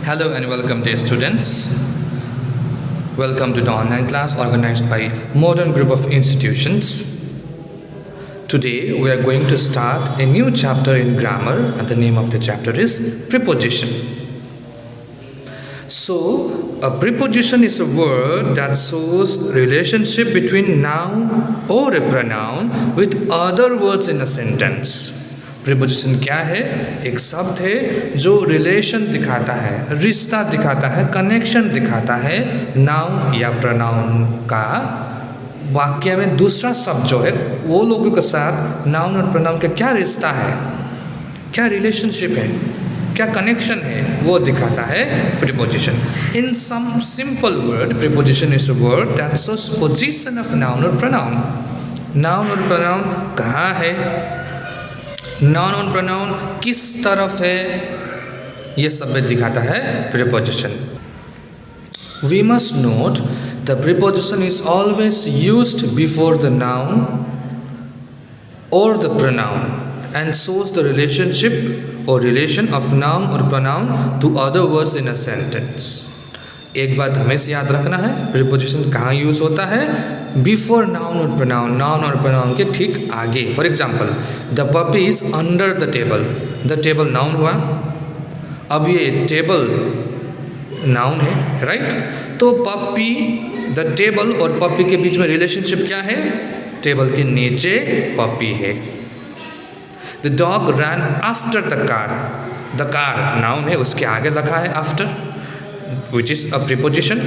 Hello and welcome dear students. Welcome to the online class organized by Modern Group of Institutions. Today we are going to start a new chapter in grammar and the name of the chapter is preposition. So a preposition is a word that shows relationship between noun or a pronoun with other words in a sentence. Preposition क्या है? एक शब्द है जो relation दिखाता है, रिश्ता दिखाता है, कनेक्शन दिखाता है नाउन या प्रोनाउन का वाक्य में दूसरा शब्द जो है वो लोगों के साथ नाउन और प्रोनाउन का क्या रिश्ता है, क्या रिलेशनशिप है, क्या कनेक्शन है, वो दिखाता है preposition. In some simple word preposition is a word that shows position of noun और प्रोनाउन. नाउन और प्रोनाउन कहाँ है, नाउन और प्रोनाउन किस तरफ है, ये सब दिखाता है preposition. We must note the preposition is always used before the noun or the pronoun and shows the relationship or relation of noun और pronoun to other words in a sentence. एक बात हमेशा याद रखना है, प्रीपोजिशन कहाँ use होता है? बिफोर नाउन और प्रोनाउन, नाउन और प्रोनाउन के ठीक आगे. For example the puppy is under the table. The table noun हुआ, अब ये टेबल नाउन है, राइट? तो पपी, द टेबल और पपी के बीच में रिलेशनशिप क्या है? टेबल के नीचे पपी है. The dog run after the car. The car noun है, उसके आगे लिखा है after which is a preposition.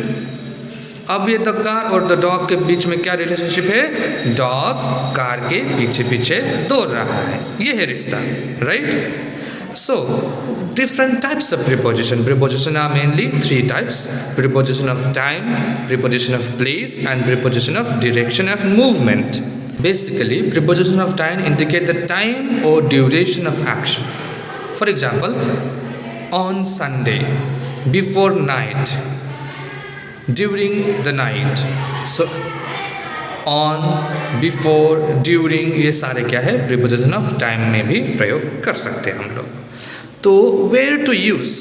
अब ये द कार और द डॉग के बीच में क्या रिलेशनशिप है? डॉग कार के पीछे पीछे दौड़ रहा है, ये है रिश्ता, right? So different types of preposition. Preposition are mainly three types: preposition of time, preposition of place, and preposition of direction of movement. Basically, preposition of time indicate the time or duration of action. For example, on Sunday, before night, during the night. So on, before, during, ये सारे क्या है? Preposition of time में भी प्रयोग कर सकते हैं हम लोग. तो where to use?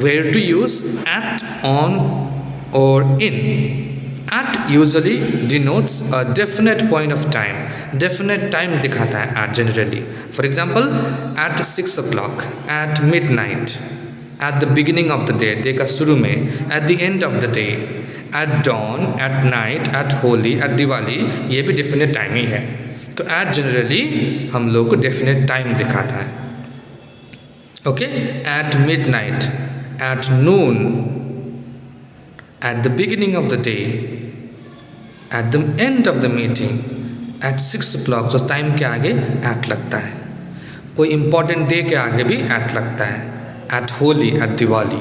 Where to use at, on or in? At usually denotes a definite point of time. Definite time दिखाता है at generally. For example, at 6 o'clock, at midnight, at the beginning of the day, day का शुरू में, at the end of the day, at dawn, at night, at holy, at Diwali, ये भी definite time ही है. तो at generally हम लोग को डेफिनेट टाइम दिखाता है. Okay, at midnight, at noon, at the beginning of the day, at the end of the meeting, at 6 o'clock. तो टाइम के आगे at लगता है. कोई इम्पोर्टेंट डे के आगे भी at लगता है. At Holi, at Diwali.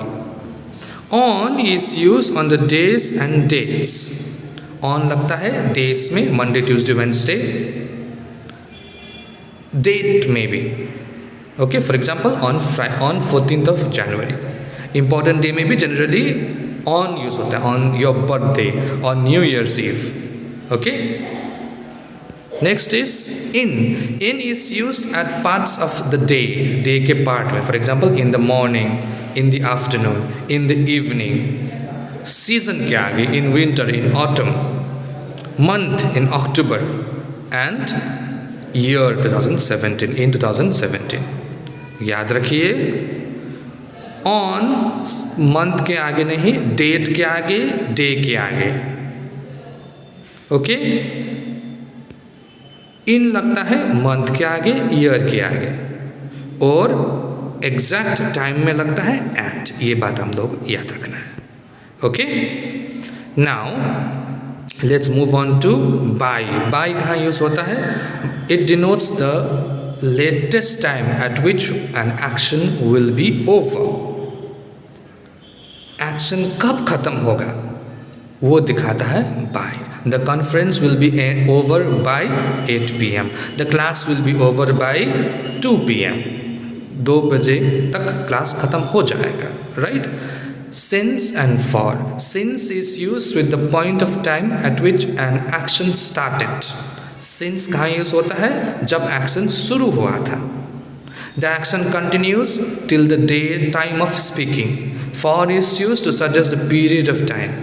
On is used on the days and dates. On लगता है days में, Monday, Tuesday, Wednesday. Date में भी. Okay, for example, on 14th of January. Important day में भी generally on use होता है. On your birthday, on New Year's Eve. Okay. Next is in. In is used at parts of the day. Day के part में. For example, in the morning, in the afternoon, in the evening. Season के आगे, in winter, in autumn. Month, in October. And year 2017, in 2017. याद रखिए, on month के आगे नहीं, date के आगे, day के आगे. Okay? इन लगता है मंथ के आगे, ईयर के आगे, और एग्जैक्ट टाइम में लगता है एट. ये बात हम लोग याद रखना है. Okay, now let's move on to by. By कहाँ यूज होता है? It denotes the latest time at which an action will be over. Action कब खत्म होगा वो दिखाता है by. The conference will be over by 8 p.m. The class will be over by 2 p.m. 2 बजे तक क्लास खत्म हो जाएगा, right? Since and for. Since is used with the point of time at which an action started. Since कहाँ use होता है? जब action शुरू हुआ था. The action continues till the day time of speaking. For is used to suggest the period of time.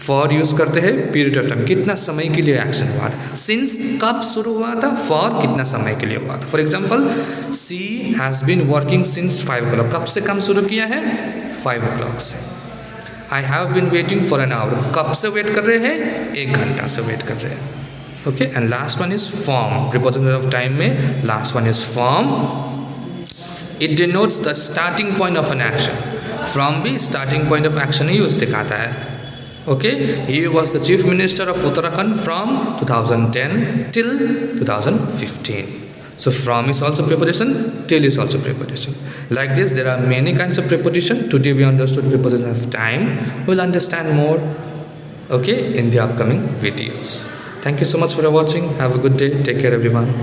For use करते हैं period of time, कितना समय के लिए एक्शन हुआ था. सिंस कब शुरू हुआ था, फॉर कितना समय के लिए हुआ था. For example, she has been working since 5 o'clock. कब से काम शुरू किया है, 5 o'clock से. I have been waiting for an hour. कब से वेट कर रहे हैं, 1 घंटा से वेट कर रहे हैं. Okay, and last one is from. Preposition of time में last one is from. It denotes the starting point of an action. From भी स्टार्टिंग पॉइंट ऑफ एक्शन ही यूज दिखाता है. Okay, he was the chief minister of Uttarakhand from 2010 till 2015. So from is also preposition, till is also preposition. Like this, there are many kinds of preposition. Today we understood preposition of time. We'll understand more, okay, in the upcoming videos. Thank you so much for watching. Have a good day. Take care, everyone.